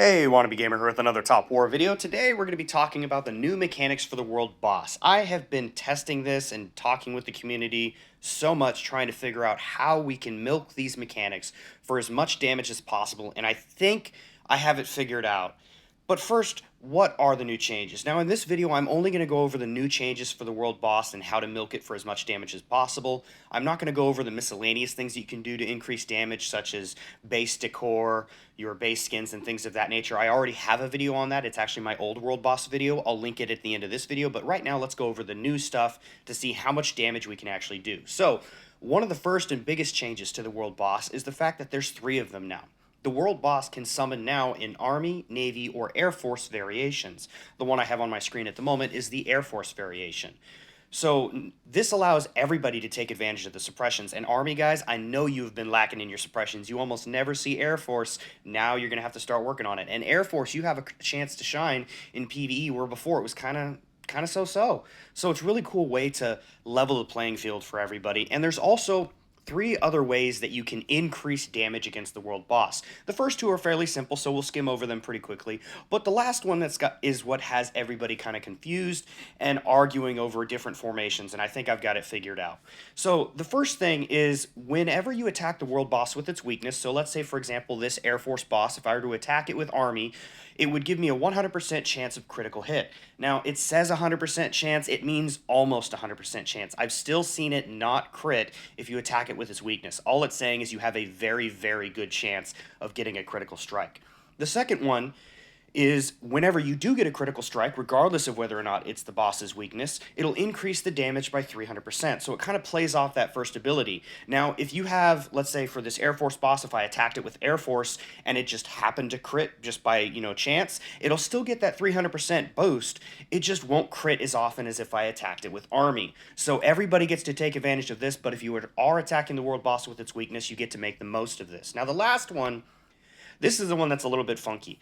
Hey, Wannabe Gamer here with another Top War video. Today we're going to be talking about the new mechanics for the World Boss. I have been testing this and talking with the community so much, trying to figure out how we can milk these mechanics for as much damage as possible, and I think I have it figured out. But first, what are the new changes? Now in this video, I'm only going to go over the new changes for the World Boss and how to milk it for as much damage as possible. I'm not going to go over the miscellaneous things you can do to increase damage, such as base decor, your base skins, and things of that nature. I already have a video on that. It's actually my old World Boss video. I'll link it at the end of this video, but right now let's go over the new stuff to see how much damage we can actually do. So, one of the first and biggest changes to the World Boss is the fact that there's 3 of them now. The World Boss can summon now in Army, Navy, or Air Force variations. The one I have on my screen at the moment is the Air Force variation. So this allows everybody to take advantage of the suppressions. And Army guys, I know you've been lacking in your suppressions. You almost never see Air Force. Now you're going to have to start working on it. And Air Force, you have a chance to shine in PvE, where before it was kind of so-so. So it's a really cool way to level the playing field for everybody. And there's also 3 other ways that you can increase damage against the World Boss. The first 2 are fairly simple, so we'll skim over them pretty quickly. But the last one is what has everybody kind of confused and arguing over different formations, and I think I've got it figured out. So the first thing is whenever you attack the World Boss with its weakness, so let's say for example this Air Force boss, if I were to attack it with Army, it would give me a 100% chance of critical hit. Now, it says 100% chance, it means almost 100% chance. I've still seen it not crit if you attack it with its weakness. All it's saying is you have a very, very good chance of getting a critical strike. The second one is whenever you do get a critical strike, regardless of whether or not it's the boss's weakness, it'll increase the damage by 300%. So it kind of plays off that first ability. Now, if you have, let's say for this Air Force boss, if I attacked it with Air Force and it just happened to crit just by, chance, it'll still get that 300% boost. It just won't crit as often as if I attacked it with Army. So everybody gets to take advantage of this, but if you are attacking the world boss with its weakness, you get to make the most of this. Now, the last one, this is the one that's a little bit funky.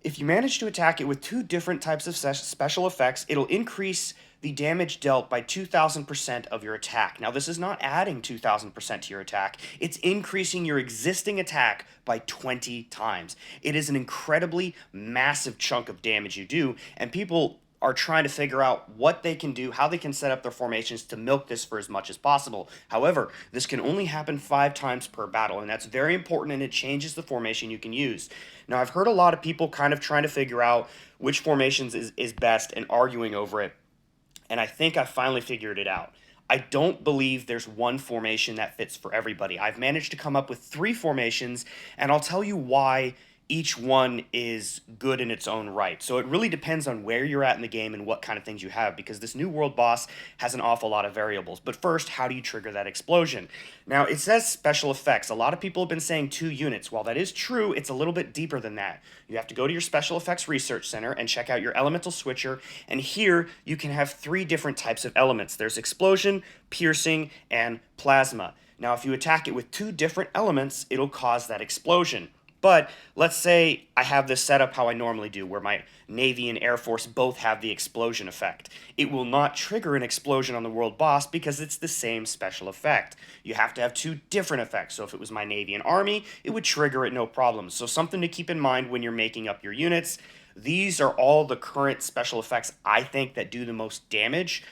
If you manage to attack it with 2 different types of special effects, it'll increase the damage dealt by 2,000% of your attack. Now, this is not adding 2,000% to your attack. It's increasing your existing attack by 20 times. It is an incredibly massive chunk of damage you do, and people are trying to figure out what they can do, how they can set up their formations to milk this for as much as possible. However, this can only happen 5 times per battle, and that's very important, and it changes the formation you can use. Now, I've heard a lot of people kind of trying to figure out which formations is best and arguing over it, and I think I finally figured it out. I don't believe there's one formation that fits for everybody. I've managed to come up with 3 formations, and I'll tell you why each one is good in its own right. So it really depends on where you're at in the game and what kind of things you have, because this new world boss has an awful lot of variables. But first, how do you trigger that explosion? Now, it says special effects. A lot of people have been saying 2 units. While that is true, it's a little bit deeper than that. You have to go to your Special Effects Research Center and check out your elemental switcher, and here you can have 3 different types of elements. There's explosion, piercing, and plasma. Now, if you attack it with 2 different elements, it'll cause that explosion. But let's say I have this set up how I normally do, where my Navy and Air Force both have the explosion effect. It will not trigger an explosion on the world boss because it's the same special effect. You have to have 2 different effects. So if it was my Navy and Army, it would trigger it no problem. So something to keep in mind when you're making up your units. These are all the current special effects I think that do the most damage.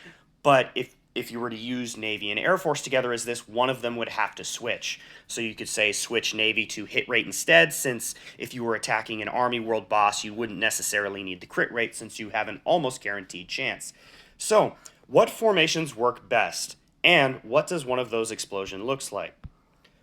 But if you were to use Navy and Air Force together as this, one of them would have to switch. So you could say switch Navy to hit rate instead, since if you were attacking an Army world boss, you wouldn't necessarily need the crit rate since you have an almost guaranteed chance. So, what formations work best? And what does one of those explosion looks like?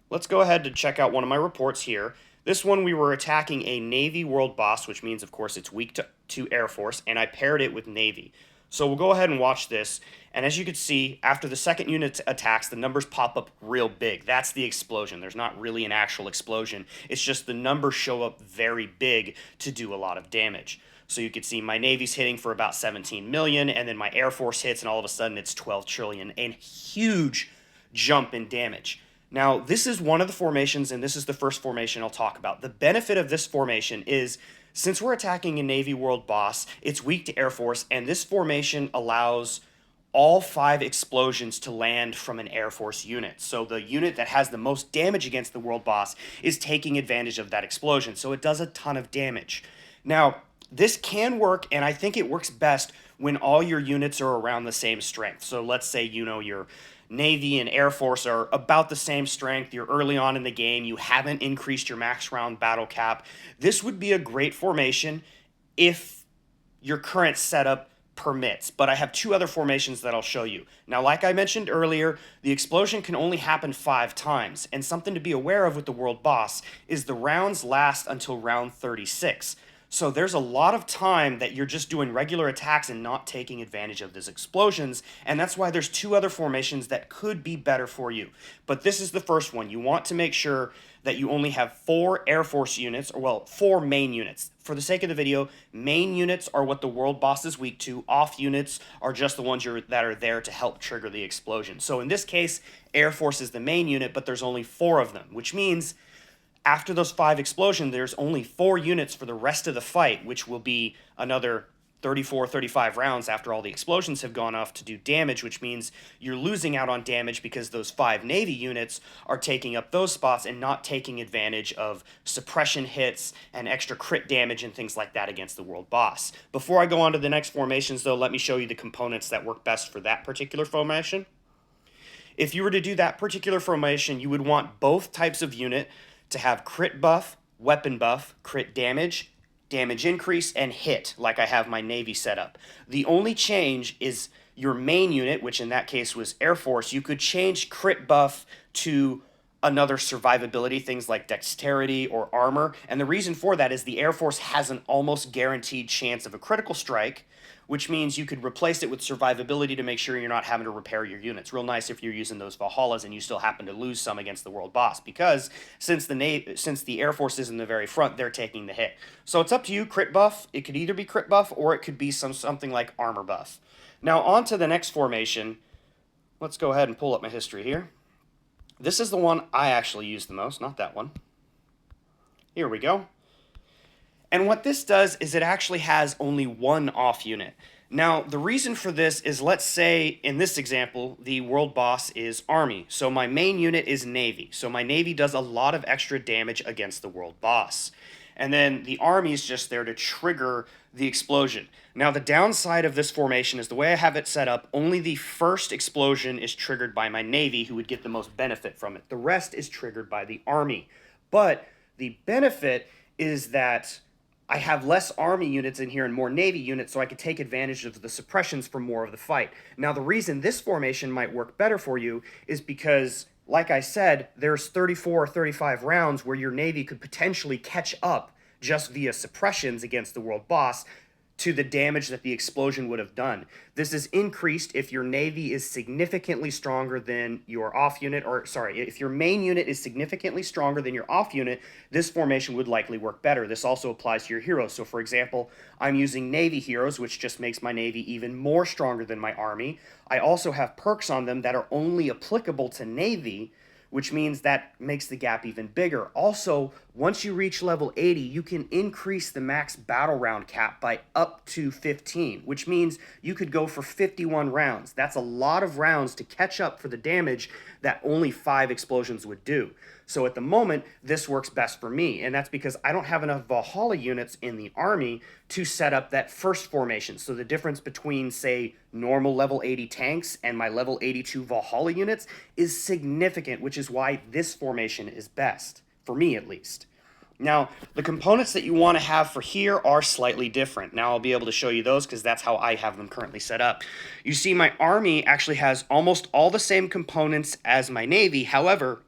Let's go ahead to check out one of my reports here. This one we were attacking a Navy world boss, which means of course it's weak to Air Force, and I paired it with Navy. So we'll go ahead and watch this, and as you can see, after the second unit attacks, the numbers pop up real big. That's the explosion. There's not really an actual explosion. It's just the numbers show up very big to do a lot of damage. So you can see my Navy's hitting for about 17 million, and then my Air Force hits, and all of a sudden it's 12 trillion. A huge jump in damage. Now, this is one of the formations, and this is the first formation I'll talk about. The benefit of this formation is, since we're attacking a Navy world boss, it's weak to Air Force, and this formation allows all 5 explosions to land from an Air Force unit. So the unit that has the most damage against the world boss is taking advantage of that explosion, so it does a ton of damage. Now, this can work, and I think it works best when all your units are around the same strength. So let's say, your Navy and Air Force are about the same strength. You're early on in the game. You haven't increased your max round battle cap. This would be a great formation if your current setup permits. But I have two other formations that I'll show you. Now, like I mentioned earlier, the explosion can only happen 5 times. And something to be aware of with the world boss is the rounds last until round 36. So there's a lot of time that you're just doing regular attacks and not taking advantage of these explosions, and that's why there's two other formations that could be better for you. But this is the first one. You want to make sure that you only have 4 Air Force units, or well, 4 main units. For the sake of the video, main units are what the world boss is weak to. Off units are just the ones that are there to help trigger the explosion. So in this case, Air Force is the main unit, but there's only 4 of them, which means after those 5 explosions, there's only 4 units for the rest of the fight, which will be another 34, 35 rounds after all the explosions have gone off to do damage, which means you're losing out on damage because those 5 Navy units are taking up those spots and not taking advantage of suppression hits and extra crit damage and things like that against the world boss. Before I go on to the next formations, though, let me show you the components that work best for that particular formation. If you were to do that particular formation, you would want both types of unit to have crit buff, weapon buff, crit damage, damage increase, and hit, like I have my Navy set up. The only change is your main unit, which in that case was Air Force. You could change crit buff to another survivability, things like dexterity or armor. And the reason for that is the Air Force has an almost guaranteed chance of a critical strike, which means you could replace it with survivability to make sure you're not having to repair your units. Real nice if you're using those Valhallas and you still happen to lose some against the world boss, because since the Air Force is in the very front, they're taking the hit. So it's up to you. Crit buff, it could either be crit buff or it could be something like armor buff. Now on to the next formation. Let's go ahead and pull up my history here. This is the one I actually use the most, not that one. Here we go. And what this does is it actually has only 1 off unit. Now, the reason for this is, let's say, in this example, the world boss is Army. So my main unit is Navy. So my Navy does a lot of extra damage against the world boss. And then the Army is just there to trigger the explosion. Now, the downside of this formation is the way I have it set up, only the first explosion is triggered by my Navy, who would get the most benefit from it. The rest is triggered by the Army. But the benefit is that I have less Army units in here and more Navy units, so I could take advantage of the suppressions for more of the fight. Now, the reason this formation might work better for you is because, like I said, there's 34 or 35 rounds where your Navy could potentially catch up just via suppressions against the world boss to the damage that the explosion would have done. This is increased if your Navy is significantly stronger than your off unit, if your main unit is significantly stronger than your off unit, this formation would likely work better. This also applies to your heroes. So for example, I'm using Navy heroes, which just makes my Navy even more stronger than my Army. I also have perks on them that are only applicable to Navy, which means that makes the gap even bigger. Also, once you reach level 80, you can increase the max battle round cap by up to 15, which means you could go for 51 rounds. That's a lot of rounds to catch up for the damage that only 5 explosions would do. So at the moment, this works best for me, and that's because I don't have enough Valhalla units in the Army to set up that first formation. So the difference between, say, normal level 80 tanks and my level 82 Valhalla units is significant, which is why this formation is best, for me at least. Now, the components that you want to have for here are slightly different. Now I'll be able to show you those because that's how I have them currently set up. You see, my Army actually has almost all the same components as my Navy. However,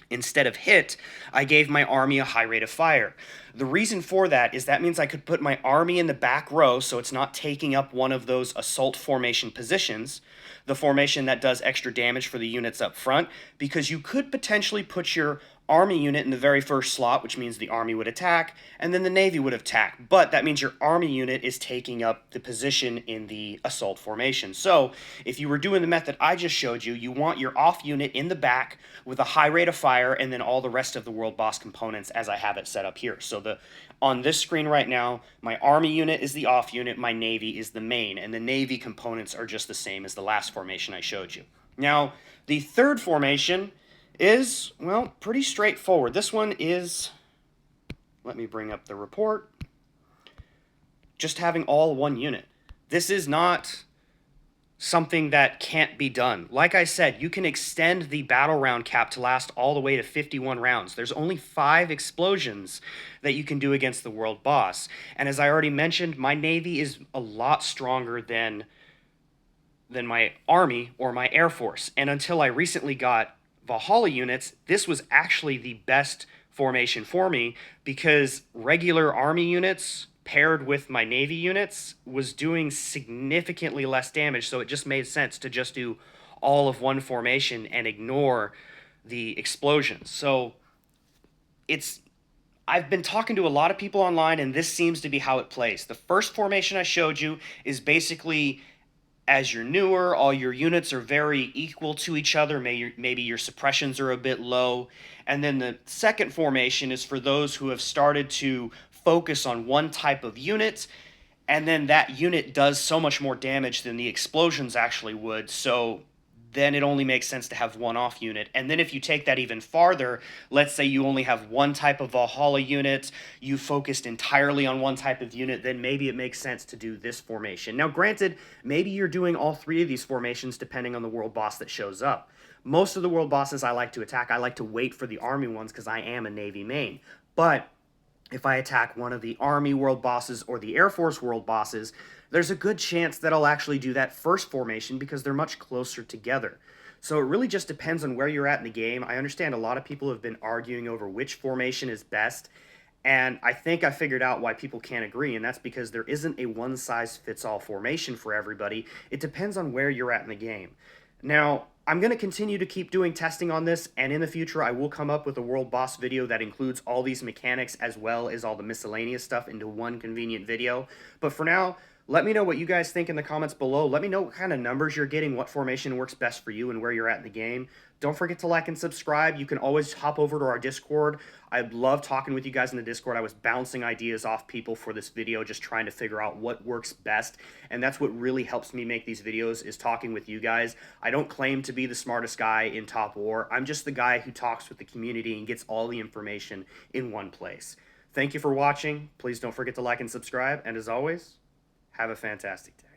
instead of hit, I gave my Army a high rate of fire. The reason for that is that means I could put my Army in the back row so it's not taking up one of those assault formation positions, the formation that does extra damage for the units up front, because you could potentially put your Army unit in the very first slot, which means the Army would attack, and then the Navy would attack. But that means your Army unit is taking up the position in the assault formation. So if you were doing the method I just showed you, you want your off unit in the back with a high rate of fire, and then all the rest of the world boss components as I have it set up here. So on this screen right now, my Army unit is the off unit, my Navy is the main, and the Navy components are just the same as the last formation I showed you. Now, the third formation is, well, pretty straightforward. This one is, let me bring up the report. just having all one unit. This is not something that can't be done. Like I said, you can extend the battle round cap to last all the way to 51 rounds. There's only 5 explosions that you can do against the world boss. And as I already mentioned, my navy is a lot stronger than my army or my air force. And until I recently got Valhalla units, this was actually the best formation for me because regular army units paired with my navy units was doing significantly less damage, so it just made sense to just do all of one formation and ignore the explosions. So it's I've been talking to a lot of people online, and this seems to be how it plays. The first formation I showed you is basically as you're newer, all your units are very equal to each other. Maybe your suppressions are a bit low. And then the second formation is for those who have started to focus on one type of unit, and then that unit does so much more damage than the explosions actually would. So then it only makes sense to have one off unit. And then if you take that even farther, let's say you only have one type of Valhalla unit, you focused entirely on one type of unit, then maybe it makes sense to do this formation. Now, granted, maybe you're doing all 3 of these formations depending on the world boss that shows up. Most of the world bosses I like to attack, I like to wait for the army ones because I am a navy main. But if I attack one of the army world bosses or the air force world bosses, there's a good chance that I'll actually do that first formation because they're much closer together. So it really just depends on where you're at in the game. I understand a lot of people have been arguing over which formation is best, and I think I figured out why people can't agree, and that's because there isn't a one-size-fits-all formation for everybody. It depends on where you're at in the game. Now, I'm going to continue to keep doing testing on this, and in the future I will come up with a world boss video that includes all these mechanics as well as all the miscellaneous stuff into one convenient video. But for now, let me know what you guys think in the comments below. Let me know what kind of numbers you're getting, what formation works best for you, and where you're at in the game. Don't forget to like and subscribe. You can always hop over to our Discord. I love talking with you guys in the Discord. I was bouncing ideas off people for this video, just trying to figure out what works best. And that's what really helps me make these videos, is talking with you guys. I don't claim to be the smartest guy in Top War. I'm just the guy who talks with the community and gets all the information in one place. Thank you for watching. Please don't forget to like and subscribe. And as always, have a fantastic day.